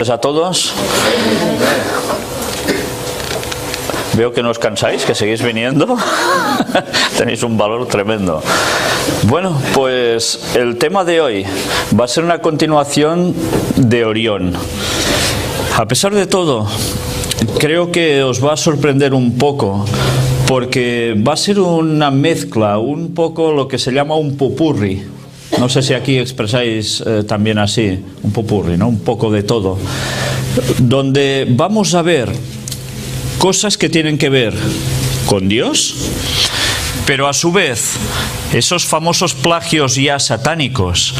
A todos. Veo que no os cansáis, que seguís viniendo. Tenéis un valor tremendo. Bueno, pues el tema de hoy va a ser una continuación de Orión. A pesar de todo, creo que os va a sorprender un poco, porque va a ser una mezcla, un poco lo que se llama un popurrí. No sé si aquí expresáis también así, un popurrí, ¿no? Un poco de todo. Donde vamos a ver cosas que tienen que ver con Dios, pero a su vez esos famosos plagios ya satánicos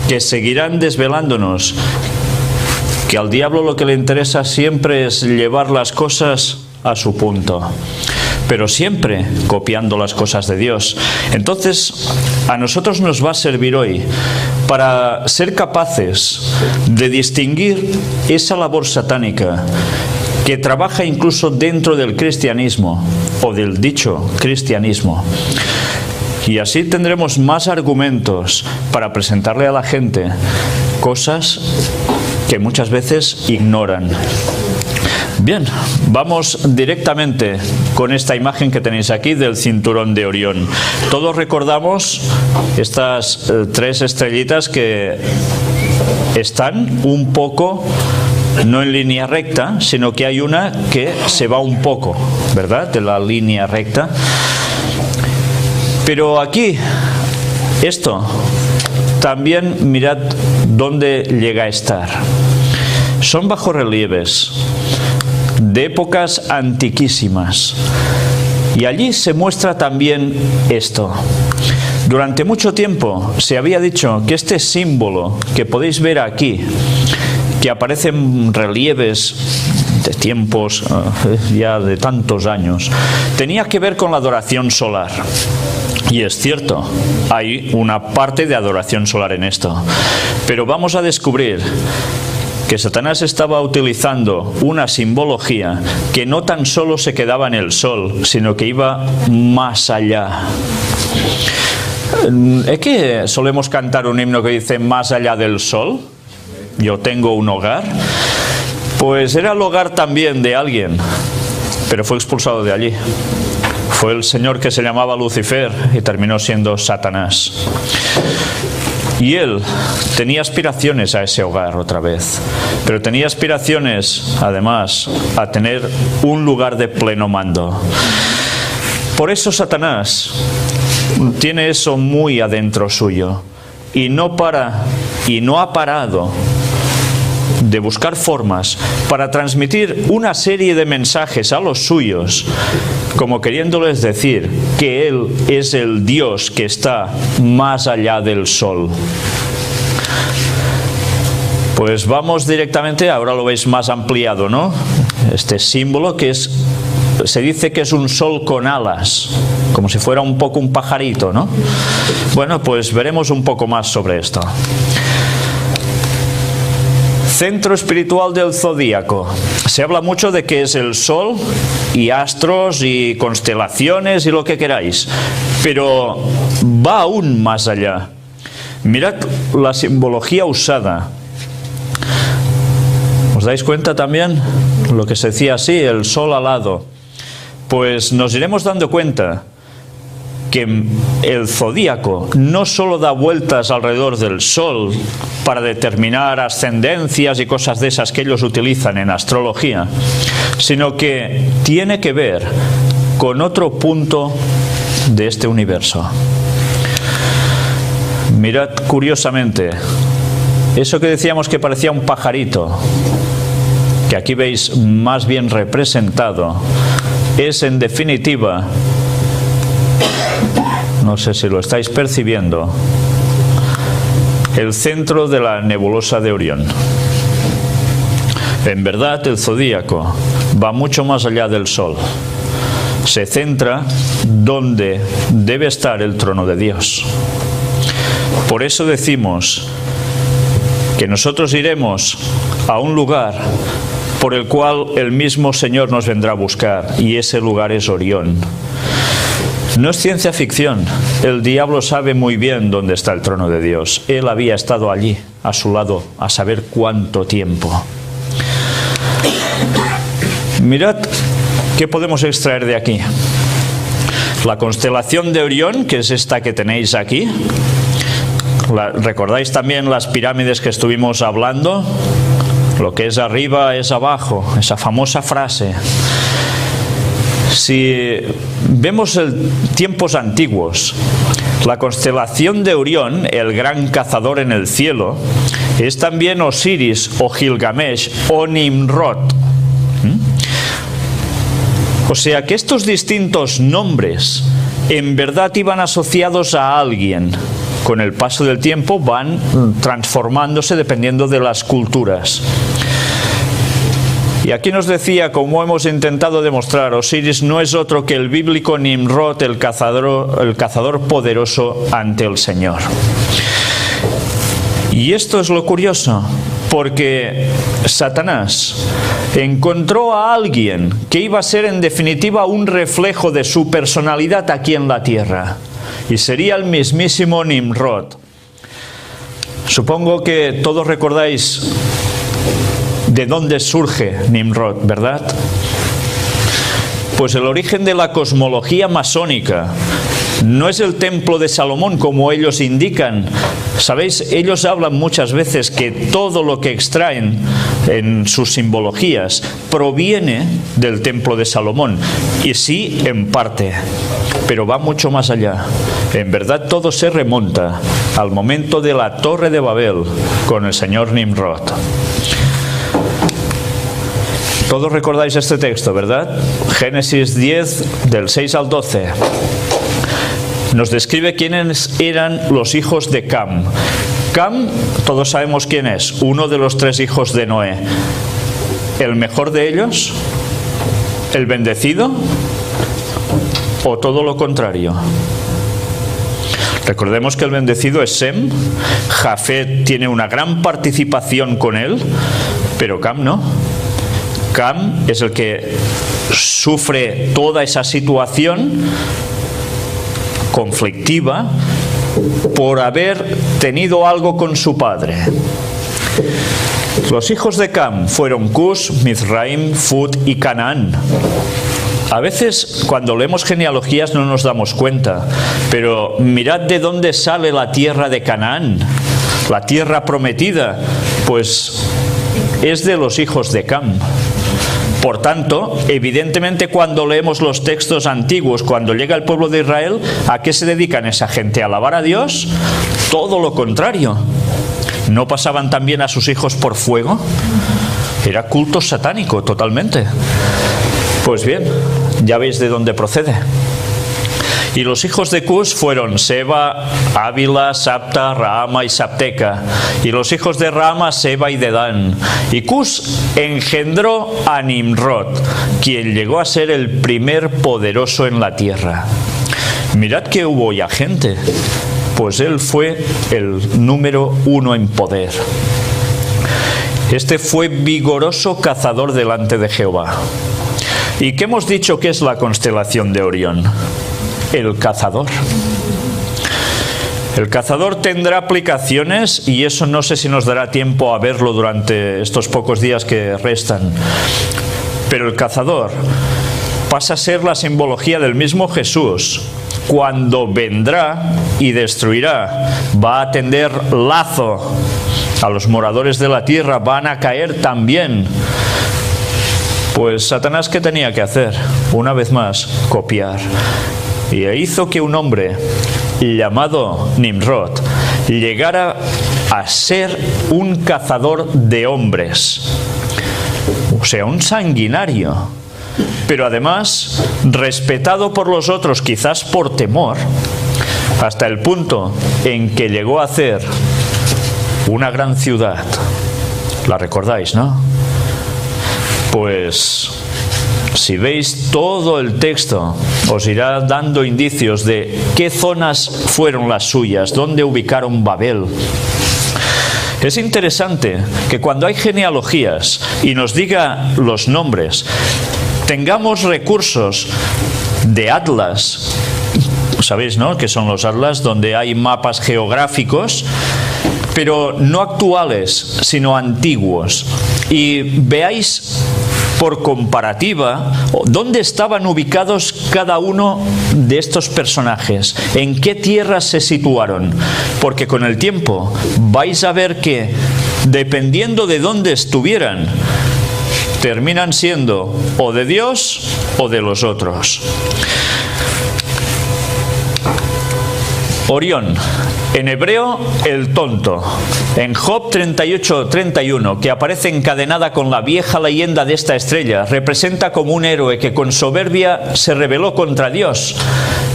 que seguirán desvelándonos que al diablo lo que le interesa siempre es llevar las cosas a su punto, pero siempre copiando las cosas de Dios. Entonces, a nosotros nos va a servir hoy para ser capaces de distinguir esa labor satánica que trabaja incluso dentro del cristianismo o del dicho cristianismo. Y así tendremos más argumentos para presentarle a la gente cosas que muchas veces ignoran. Bien, vamos directamente con esta imagen que tenéis aquí del cinturón de Orión. Todos recordamos estas tres estrellitas que están un poco, no en línea recta, sino que hay una que se va un poco, ¿verdad?, de la línea recta. Pero aquí, esto, también mirad dónde llega a estar. Son bajorrelieves de épocas antiquísimas. Y allí se muestra también esto. Durante mucho tiempo se había dicho que este símbolo que podéis ver aquí, que aparecen relieves de tiempos ya de tantos años, tenía que ver con la adoración solar. Y es cierto, hay una parte de adoración solar en esto. Pero vamos a descubrir que Satanás estaba utilizando una simbología que no tan solo se quedaba en el sol, sino que iba más allá. ¿Es que solemos cantar un himno que dice más allá del sol? Yo tengo un hogar. Pues era el hogar también de alguien, pero fue expulsado de allí. Fue el señor que se llamaba Lucifer y terminó siendo Satanás. Y él tenía aspiraciones a ese hogar otra vez, pero tenía aspiraciones además a tener un lugar de pleno mando. Por eso Satanás tiene eso muy adentro suyo y no ha parado de buscar formas para transmitir una serie de mensajes a los suyos, como queriéndoles decir que Él es el Dios que está más allá del sol. Pues vamos directamente, ahora lo veis más ampliado, ¿no? Este símbolo que se dice que es un sol con alas, como si fuera un poco un pajarito, ¿no? Bueno, pues veremos un poco más sobre esto. Centro espiritual del zodíaco. Se habla mucho de que es el sol y astros y constelaciones y lo que queráis, pero va aún más allá. Mirad la simbología usada. ¿Os dais cuenta también lo que se decía así, el sol alado? Pues nos iremos dando cuenta que el zodíaco no solo da vueltas alrededor del sol para determinar ascendencias y cosas de esas que ellos utilizan en astrología, sino que tiene que ver con otro punto de este universo. Mirad curiosamente, eso que decíamos que parecía un pajarito, que aquí veis más bien representado, es en definitiva, no sé si lo estáis percibiendo, el centro de la nebulosa de Orión. En verdad, el zodíaco va mucho más allá del sol. Se centra donde debe estar el trono de Dios. Por eso decimos que nosotros iremos a un lugar por el cual el mismo Señor nos vendrá a buscar, y ese lugar es Orión. No es ciencia ficción. El diablo sabe muy bien dónde está el trono de Dios. Él había estado allí, a su lado, a saber cuánto tiempo. Mirad qué podemos extraer de aquí. La constelación de Orión, que es esta que tenéis aquí. ¿Recordáis también las pirámides que estuvimos hablando? Lo que es arriba es abajo, esa famosa frase. Si vemos tiempos antiguos, la constelación de Orión, el gran cazador en el cielo, es también Osiris o Gilgamesh o Nimrod. O sea que estos distintos nombres en verdad iban asociados a alguien. Con el paso del tiempo van transformándose dependiendo de las culturas. Y aquí nos decía, como hemos intentado demostrar, Osiris no es otro que el bíblico Nimrod, el cazador poderoso ante el Señor. Y esto es lo curioso, porque Satanás encontró a alguien que iba a ser en definitiva un reflejo de su personalidad aquí en la tierra, y sería el mismísimo Nimrod. Supongo que todos recordáis de dónde surge Nimrod, ¿verdad? Pues el origen de la cosmología masónica no es el templo de Salomón como ellos indican. ¿Sabéis? Ellos hablan muchas veces que todo lo que extraen en sus simbologías proviene del templo de Salomón. Y sí, en parte, pero va mucho más allá. En verdad todo se remonta al momento de la Torre de Babel con el señor Nimrod. Todos recordáis este texto, ¿verdad? Génesis 10, del 6 al 12. Nos describe quiénes eran los hijos de Cam. Cam, todos sabemos quién es, uno de los 3 hijos de Noé. ¿El mejor de ellos? ¿El bendecido? ¿O todo lo contrario? Recordemos que el bendecido es Sem. Jafet tiene una gran participación con él, pero Cam no. Cam es el que sufre toda esa situación conflictiva por haber tenido algo con su padre. Los hijos de Cam fueron Cus, Mizraim, Fut y Canaán. A veces cuando leemos genealogías no nos damos cuenta, pero mirad de dónde sale la tierra de Canaán, la tierra prometida, pues es de los hijos de Cam. Por tanto, evidentemente cuando leemos los textos antiguos, cuando llega el pueblo de Israel, ¿a qué se dedican esa gente? ¿A alabar a Dios? Todo lo contrario. ¿No pasaban también a sus hijos por fuego? Era culto satánico totalmente. Pues bien, ya veis de dónde procede. Y los hijos de Cus fueron Seba, Ávila, Sapta, Raama y Sapteca. Y los hijos de Raama, Seba y Dedán. Y Cus engendró a Nimrod, quien llegó a ser el primer poderoso en la tierra. Mirad que hubo ya gente, pues él fue el número 1 en poder. Este fue vigoroso cazador delante de Jehová. ¿Y qué hemos dicho que es la constelación de Orión? El cazador. El cazador tendrá aplicaciones y eso no sé si nos dará tiempo a verlo durante estos pocos días que restan. Pero el cazador pasa a ser la simbología del mismo Jesús. Cuando vendrá y destruirá, va a tender lazo a los moradores de la tierra, van a caer también. Pues Satanás, ¿qué tenía que hacer? Una vez más, copiar. Y hizo que un hombre llamado Nimrod llegara a ser un cazador de hombres, o sea, un sanguinario, pero además respetado por los otros, quizás por temor, hasta el punto en que llegó a hacer una gran ciudad. ¿La recordáis, no? Pues si veis todo el texto, os irá dando indicios de qué zonas fueron las suyas, dónde ubicaron Babel. Es interesante que cuando hay genealogías y nos diga los nombres, tengamos recursos de atlas. Sabéis, ¿no?, que son los atlas donde hay mapas geográficos, pero no actuales, sino antiguos. y veáis por comparativa dónde estaban ubicados cada uno de estos personajes, en qué tierras se situaron, porque con el tiempo vais a ver que dependiendo de dónde estuvieran, terminan siendo o de Dios o de los otros. Orión, en hebreo el tonto. En Job 38:31, que aparece encadenada con la vieja leyenda de esta estrella, representa como un héroe que con soberbia se rebeló contra Dios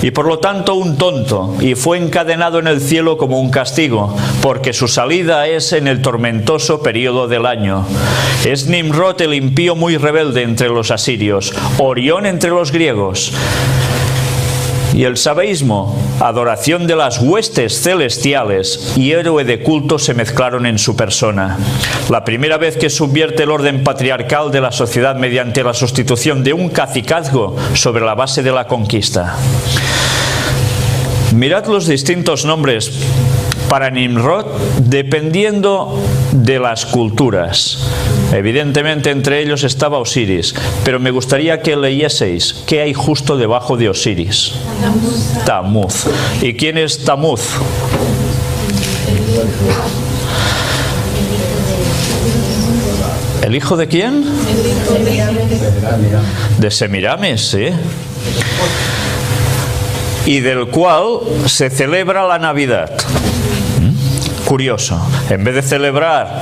y por lo tanto un tonto, y fue encadenado en el cielo como un castigo, porque su salida es en el tormentoso periodo del año. Es Nimrod el impío muy rebelde entre los asirios, Orión entre los griegos. Y el sabeísmo, adoración de las huestes celestiales y héroe de culto se mezclaron en su persona. La primera vez que subvierte el orden patriarcal de la sociedad mediante la sustitución de un cacicazgo sobre la base de la conquista. Mirad los distintos nombres para Nimrod dependiendo de las culturas. Evidentemente entre ellos estaba Osiris, pero me gustaría que leyeseis qué hay justo debajo de Osiris. Tamuz. ¿Y quién es Tamuz? ¿El hijo de quién? De Semiramis, sí. Y del cual se celebra la Navidad. Curioso, en vez de celebrar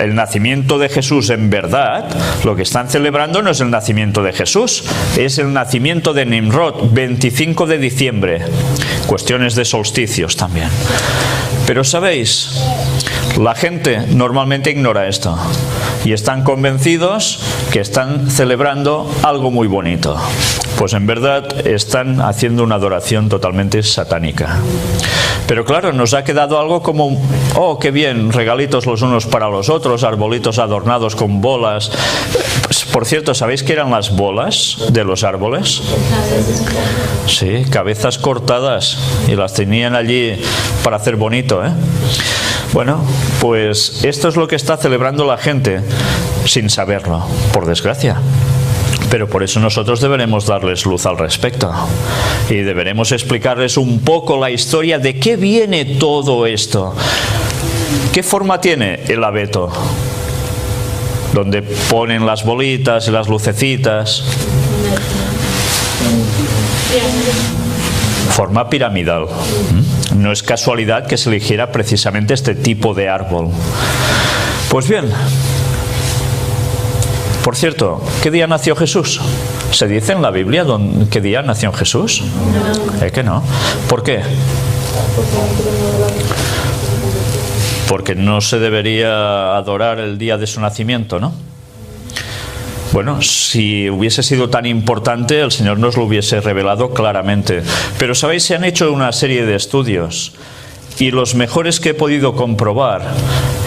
el nacimiento de Jesús en verdad, lo que están celebrando no es el nacimiento de Jesús, es el nacimiento de Nimrod, 25 de diciembre. Cuestiones de solsticios también. Pero sabéis, la gente normalmente ignora esto y están convencidos que están celebrando algo muy bonito. Pues en verdad están haciendo una adoración totalmente satánica. Pero claro, nos ha quedado algo como, oh, qué bien, regalitos los unos para los otros, arbolitos adornados con bolas. Pues, por cierto, ¿sabéis qué eran las bolas de los árboles? Sí, cabezas cortadas, y las tenían allí para hacer bonito, ¿eh? Bueno, pues esto es lo que está celebrando la gente sin saberlo, por desgracia. Pero por eso nosotros deberemos darles luz al respecto y deberemos explicarles un poco la historia de qué viene todo esto. ¿Qué forma tiene el abeto? Donde ponen las bolitas y las lucecitas. Forma piramidal. No es casualidad que se eligiera precisamente este tipo de árbol. Pues bien, por cierto, ¿qué día nació Jesús? ¿Se dice en la Biblia qué día nació Jesús? No. Que no. ¿Por qué? Porque no se debería adorar el día de su nacimiento, ¿no? Bueno, si hubiese sido tan importante, el Señor nos lo hubiese revelado claramente. Pero, ¿sabéis? Se han hecho una serie de estudios y los mejores que he podido comprobar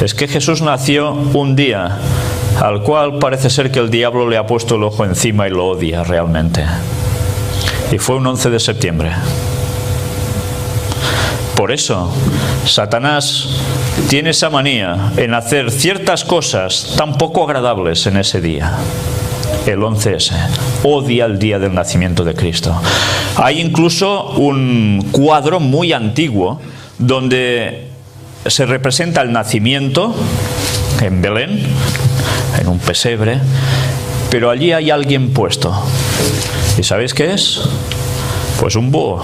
es que Jesús nació un día al cual parece ser que el diablo le ha puesto el ojo encima y lo odia realmente. Y fue un 11 de septiembre. Por eso, Satanás tiene esa manía en hacer ciertas cosas tan poco agradables en ese día. El 11S. Odia el día del nacimiento de Cristo. Hay incluso un cuadro muy antiguo donde se representa el nacimiento en Belén, en un pesebre, pero allí hay alguien puesto. ¿Y sabéis qué es? Pues un búho.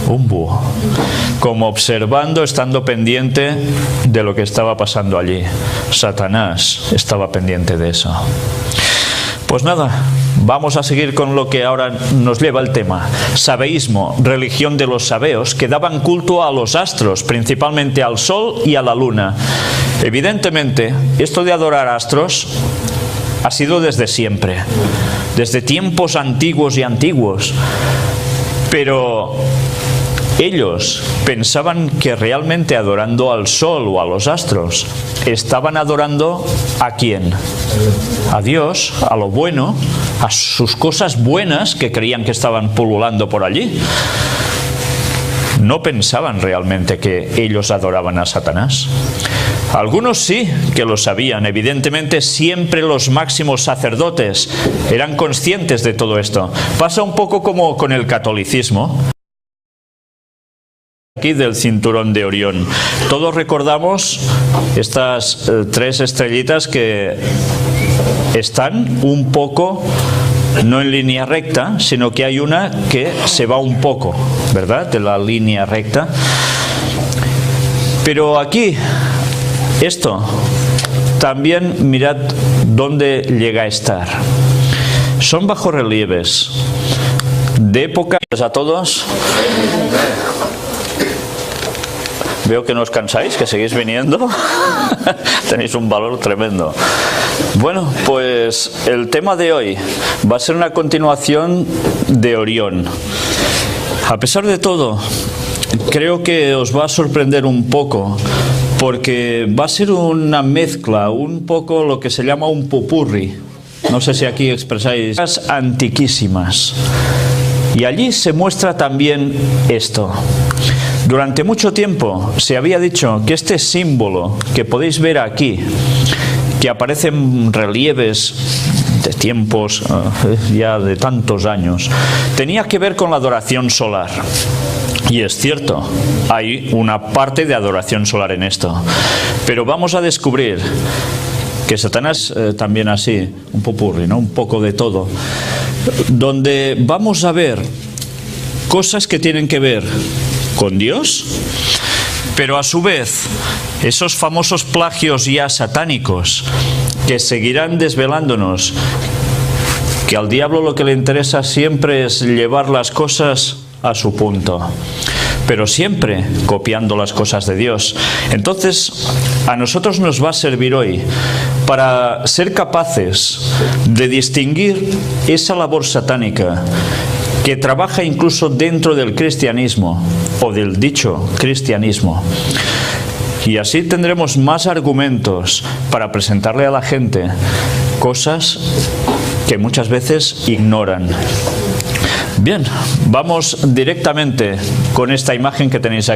Un búho. Como observando, estando pendiente de lo que estaba pasando allí. Satanás estaba pendiente de eso. Pues nada, vamos a seguir con lo que ahora nos lleva el tema. Sabeísmo, religión de los sabeos, que daban culto a los astros, principalmente al sol y a la luna. Evidentemente, esto de adorar astros ha sido desde siempre, desde tiempos antiguos y antiguos. Pero ellos pensaban que realmente adorando al sol o a los astros estaban adorando ¿a quién? A Dios, a lo bueno, a sus cosas buenas que creían que estaban pululando por allí. No pensaban realmente que ellos adoraban a Satanás. Algunos sí que lo sabían. Evidentemente siempre los máximos sacerdotes eran conscientes de todo esto. Pasa un poco como con el catolicismo. Aquí del cinturón de Orión. Todos recordamos estas tres estrellitas que están un poco, no en línea recta, sino que hay una que se va un poco, ¿verdad?, de la línea recta. Pero aquí, esto, también mirad dónde llega a estar. Son bajorrelieves de época. A todos. Veo que no os cansáis, que seguís viniendo. Tenéis un valor tremendo. Bueno, pues el tema de hoy va a ser una continuación de Orión. A pesar de todo, creo que os va a sorprender un poco, porque va a ser una mezcla, un poco lo que se llama un popurrí. No sé si aquí expresáis antiquísimas. Y allí se muestra también esto. Durante mucho tiempo se había dicho que este símbolo que podéis ver aquí, que aparecen relieves de tiempos ya de tantos años, tenía que ver con la adoración solar. Y es cierto, hay una parte de adoración solar en esto. Pero vamos a descubrir que Satanás también así, un popurrí, ¿no?, un poco de todo, donde vamos a ver cosas que tienen que ver con Dios, pero a su vez esos famosos plagios ya satánicos que seguirán desvelándonos que al diablo lo que le interesa siempre es llevar las cosas a su punto, pero siempre copiando las cosas de Dios. Entonces a nosotros nos va a servir hoy para ser capaces de distinguir esa labor satánica que trabaja incluso dentro del cristianismo o del dicho cristianismo. Y así tendremos más argumentos para presentarle a la gente cosas que muchas veces ignoran. Bien, vamos directamente con esta imagen que tenéis aquí.